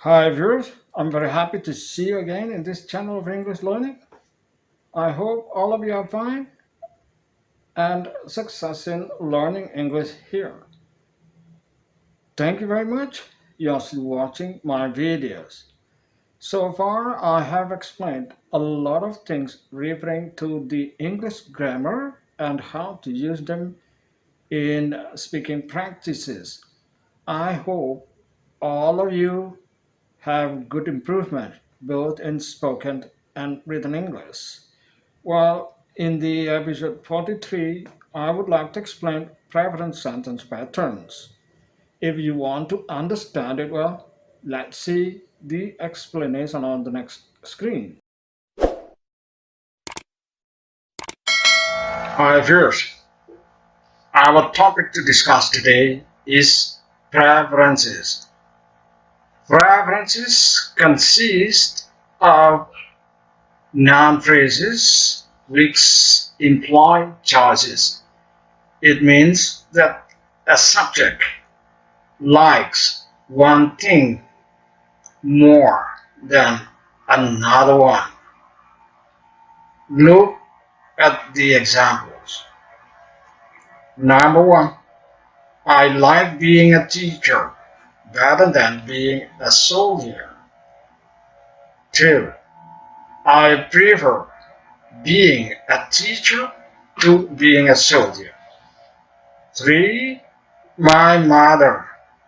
Hi viewers, I'm very happy to see you again in this channel of English learning. I hope all of you are fine and success in learning English here. Thank you very much. You're still watching my videos. So far, I have explained a lot of things referring to the English grammar and how to use them in speaking practices. I hope all of you have good improvement both in spoken and written English. Well, in the episode 43, I would like to explain preference sentence patterns. If you want to understand it well, let's see the explanation on the next screen. Hi viewers, our topic to discuss today is preferences. Preferences consist of noun phrases which imply choices. It means that a subject likes one thing more than another one. Look at the examples. Number one, I like being a teacher better than being a soldier. Two, I prefer being a teacher to being a soldier. Three, my mother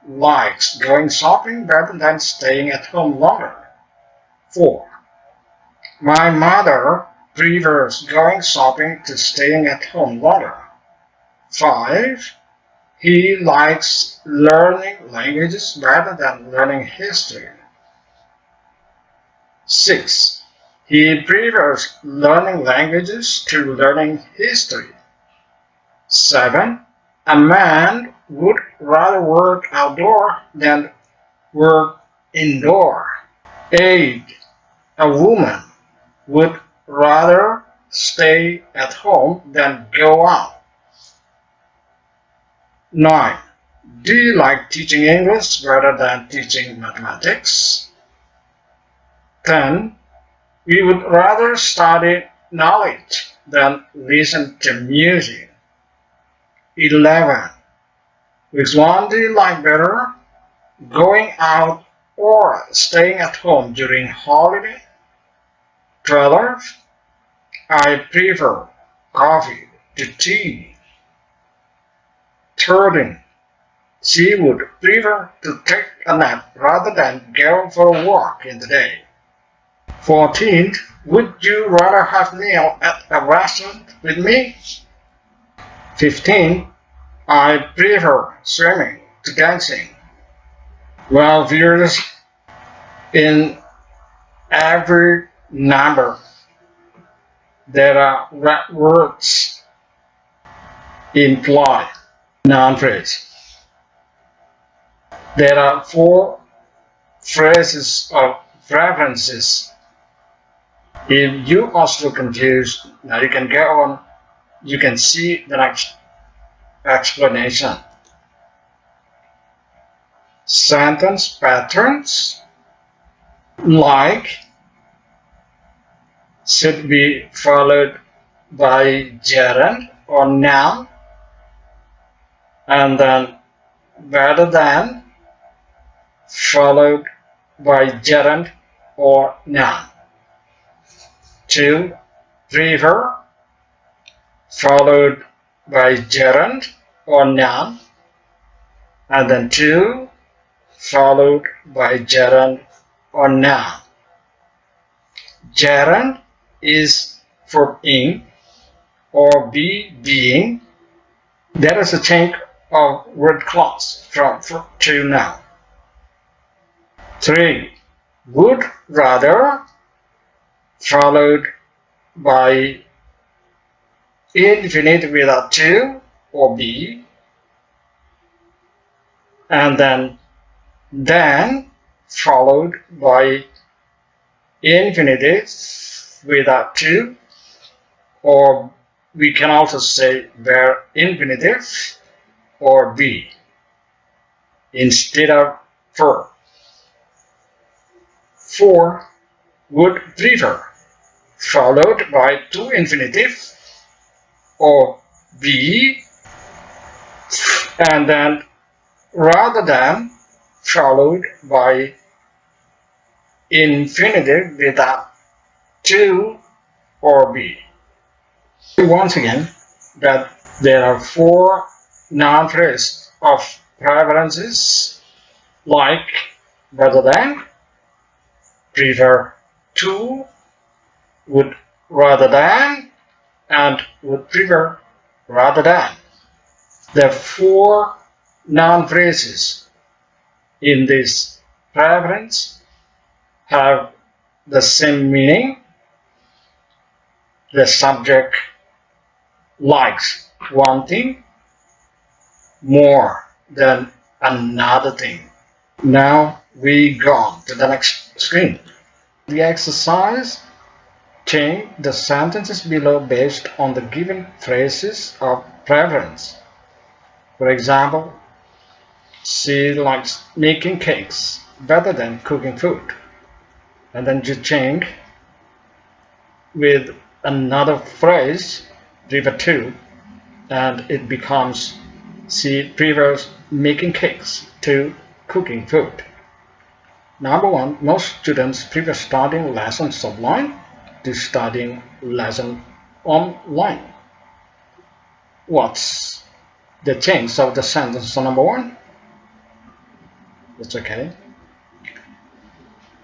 likes going shopping better than staying at home longer. 4. My mother prefers going shopping to staying at home longer. 5. He likes learning languages better than learning history. 6. He prefers learning languages to learning history. 7. A man would rather work outdoor than work indoor. 8. A woman would rather stay at home than go out. 9. Do you like teaching English rather than teaching mathematics? 10. We would rather study knowledge than listen to music. 11. Which one do you like better? Going out or staying at home during holiday? 12. I prefer coffee to tea. 13. She would prefer to take a nap rather than go for a walk in the day. 14. Would you rather have meal at a restaurant with me? 15. I prefer swimming to dancing. Well, viewers, in every number there are words imply noun phrase. There are 4 phrases of preferences. If you are still confused, now you can go on, you can see the next explanation. Sentence patterns like should be followed by gerund or noun, and then better than followed by gerund or noun. 2. Prefer followed by gerund or noun, and then 2 followed by gerund or noun. Gerund is for in or be being. There is a change of word clause from to noun. 3. Would rather followed by infinite without to or be, and then followed by infinitive without to, or we can also say where infinitive or be instead of verb. 4 would prefer, followed by to infinitive or be, and then rather than followed by infinitive without to or be. Once again, that there are 4 noun phrases of preferences like rather than, prefer to, would rather than, and would prefer rather than. The 4 noun phrases in this preference have the same meaning. The subject likes one thing more than another thing. Now we go on to the next screen. The exercise: change the sentences below based on the given phrases of preference. For example, she likes making cakes better than cooking food. And then you change with another phrase, prefer to, and it becomes she prefers making cakes to cooking food. Number 1, most students prefer studying lessons offline to studying lessons online. What's the change of the sentence on number 1? It's okay.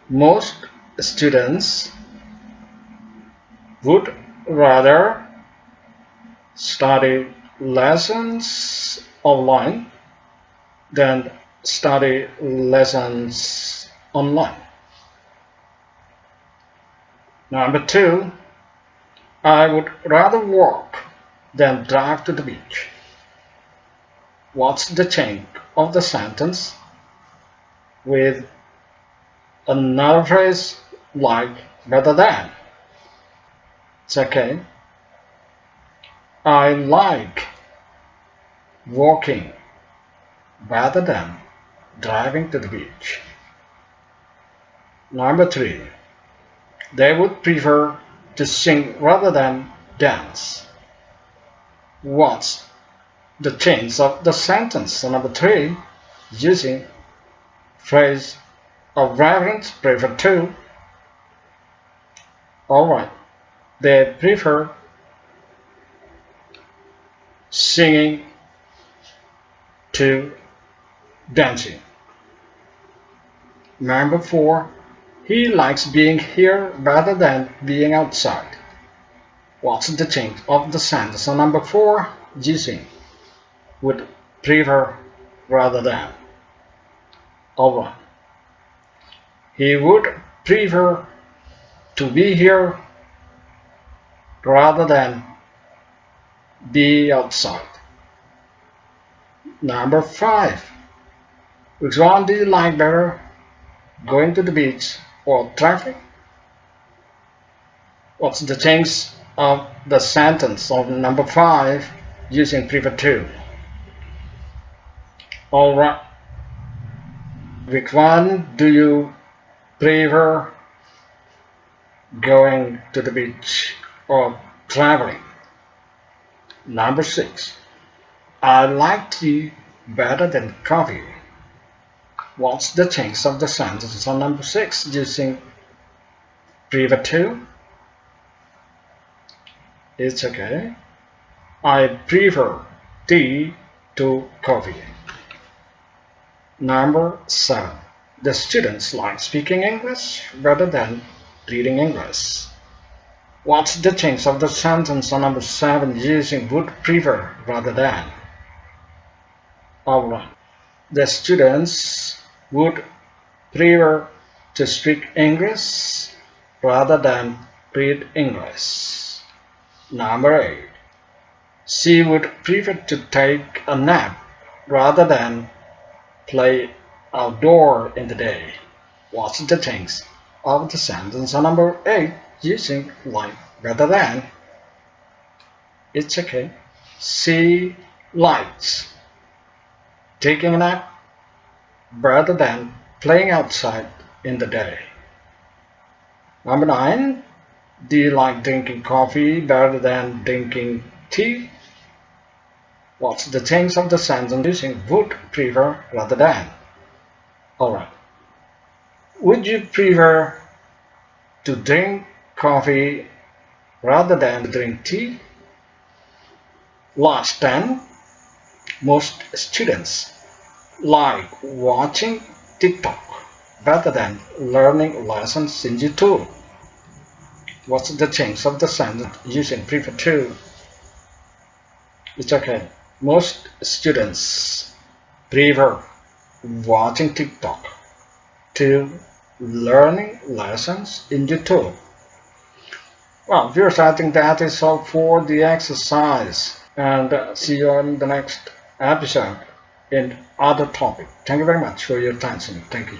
Most students would rather study lessons offline than study lessons online. Number 2, I would rather walk than drive to the beach. What's the change of the sentence with another phrase like rather than? It's okay. I like walking rather than driving to the beach. Number 3, they would prefer to sing rather than dance. What's the change of the sentence on number 3 using phrase of reference prefer to? Alright, they prefer singing to dancing. Number 4, he likes being here rather than being outside. What's the change of the sentence on number 4 using would prefer rather than? Alright, he would prefer to be here rather than be outside. Number 5, which one do you like better, going to the beach or traffic? What's the change of the sentence of number 5 using prefer to? Alright, which one do you prefer, going to the beach or traveling? Number 6, I like tea better than coffee. What's the change of the sentence on number 6 using prefer to? It's okay. I prefer tea to coffee. Number 7, the students like speaking English rather than reading English. What's the change of the sentence on number 7 using would prefer rather than? Alright, the students would prefer to speak English rather than read English. Number 8, she would prefer to take a nap rather than play outdoor in the day. What's the change of the sentence on number 8 using like rather than? It's okay. She likes taking a nap rather than playing outside in the day. Number 9. Do you like drinking coffee better than drinking tea? What's the change of the sentence using would, prefer, rather than? Alright. Would you prefer to drink coffee rather than drink tea? Last 10. Most students like watching TikTok better than learning lessons in YouTube. What's the change of the sentence using prefer to? It's okay. Most students prefer watching TikTok to learning lessons in YouTube. Well, viewers, I think that is all for the exercise, and see you on the next episode in other topic. Thank you very much for your attention. Thank you.